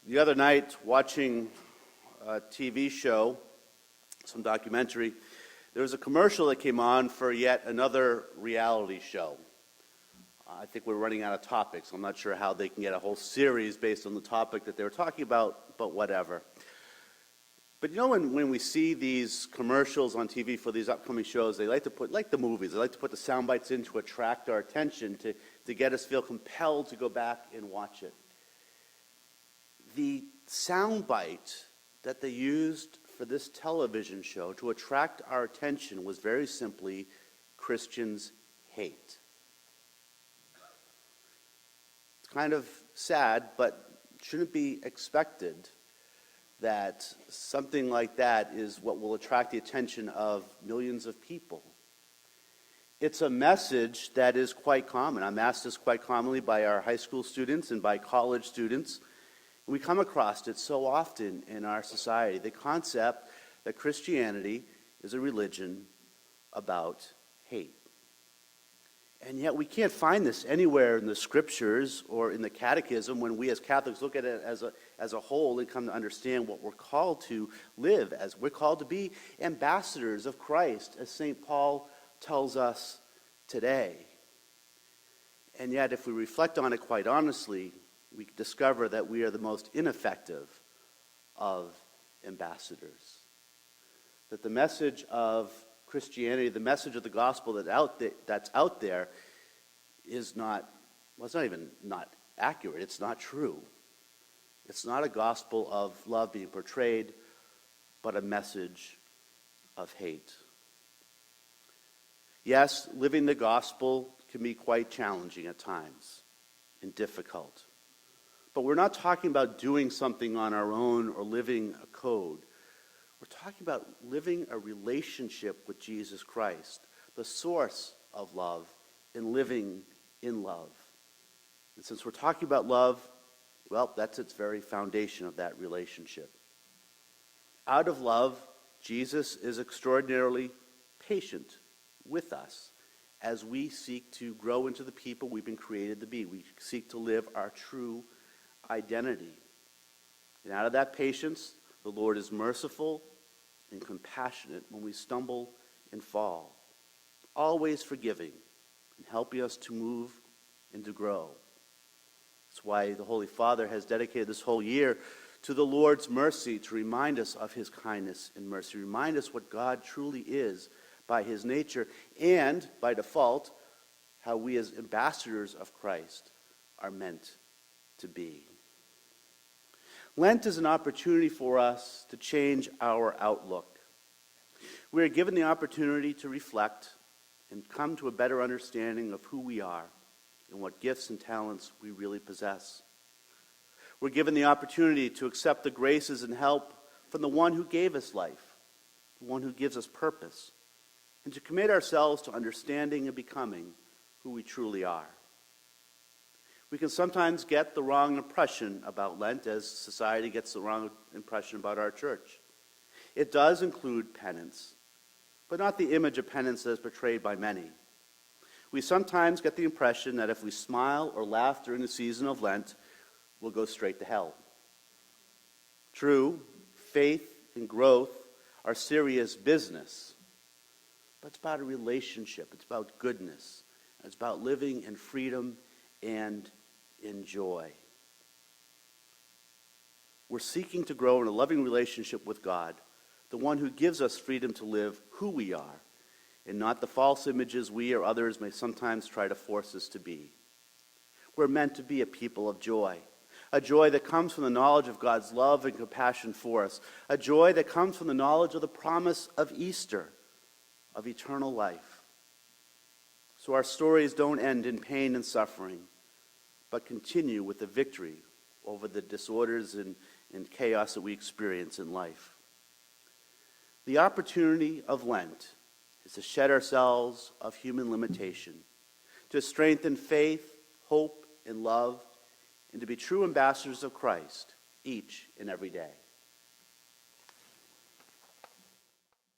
The other night, watching a TV show, some documentary, there was a commercial that came on for yet another reality show. I think we're running out of topics. I'm not sure how they can get a whole series based on the topic that they were talking about, but whatever. But you know, when we see these commercials on TV for these upcoming shows, they like to put, like the movies, they like to put the sound bites in to attract our attention, to get us feel compelled to go back and watch it. The sound bite that they used for this television show to attract our attention was very simply, Christians hate. It's kind of sad, but shouldn't be expected that something like that is what will attract the attention of millions of people. It's a message that is quite common. I'm asked this quite commonly by our high school students and by college students. We come across it so often in our society, the concept that Christianity is a religion about hate. And yet we can't find this anywhere in the scriptures or in the catechism when we as Catholics look at it as a whole and come to understand what we're called to live as. We're called to be ambassadors of Christ, as St. Paul tells us today. And yet if we reflect on it quite honestly, we discover that we are the most ineffective of ambassadors. That the message of Christianity, the message of the gospel that's out there is not, well, it's not even not accurate. It's not true. It's not a gospel of love being portrayed, but a message of hate. Yes, living the gospel can be quite challenging at times and difficult. But we're not talking about doing something on our own or living a code. We're talking about living a relationship with Jesus Christ, the source of love, and living in love. And since we're talking about love, well, that's its very foundation of that relationship. Out of love, Jesus is extraordinarily patient with us as we seek to grow into the people we've been created to be. We seek to live our true identity. And out of that patience, the Lord is merciful and compassionate when we stumble and fall, always forgiving and helping us to move and to grow. That's why the Holy Father has dedicated this whole year to the Lord's mercy, to remind us of his kindness and mercy, remind us what God truly is by his nature, and by default, how we as ambassadors of Christ are meant to be. Lent is an opportunity for us to change our outlook. We are given the opportunity to reflect and come to a better understanding of who we are and what gifts and talents we really possess. We're given the opportunity to accept the graces and help from the one who gave us life, the one who gives us purpose, and to commit ourselves to understanding and becoming who we truly are. We can sometimes get the wrong impression about Lent, as society gets the wrong impression about our church. It does include penance, but not the image of penance that is portrayed by many. We sometimes get the impression that if we smile or laugh during the season of Lent, we'll go straight to hell. True, faith and growth are serious business, but it's about a relationship. It's about goodness. It's about living in freedom and in joy. We're seeking to grow in a loving relationship with God, the one who gives us freedom to live who we are, and not the false images we or others may sometimes try to force us to be. We're meant to be a people of joy, a joy that comes from the knowledge of God's love and compassion for us, a joy that comes from the knowledge of the promise of Easter, of eternal life. So our stories don't end in pain and suffering, but continue with the victory over the disorders and chaos that we experience in life. The opportunity of Lent is to shed ourselves of human limitation, to strengthen faith, hope, and love, and to be true ambassadors of Christ each and every day.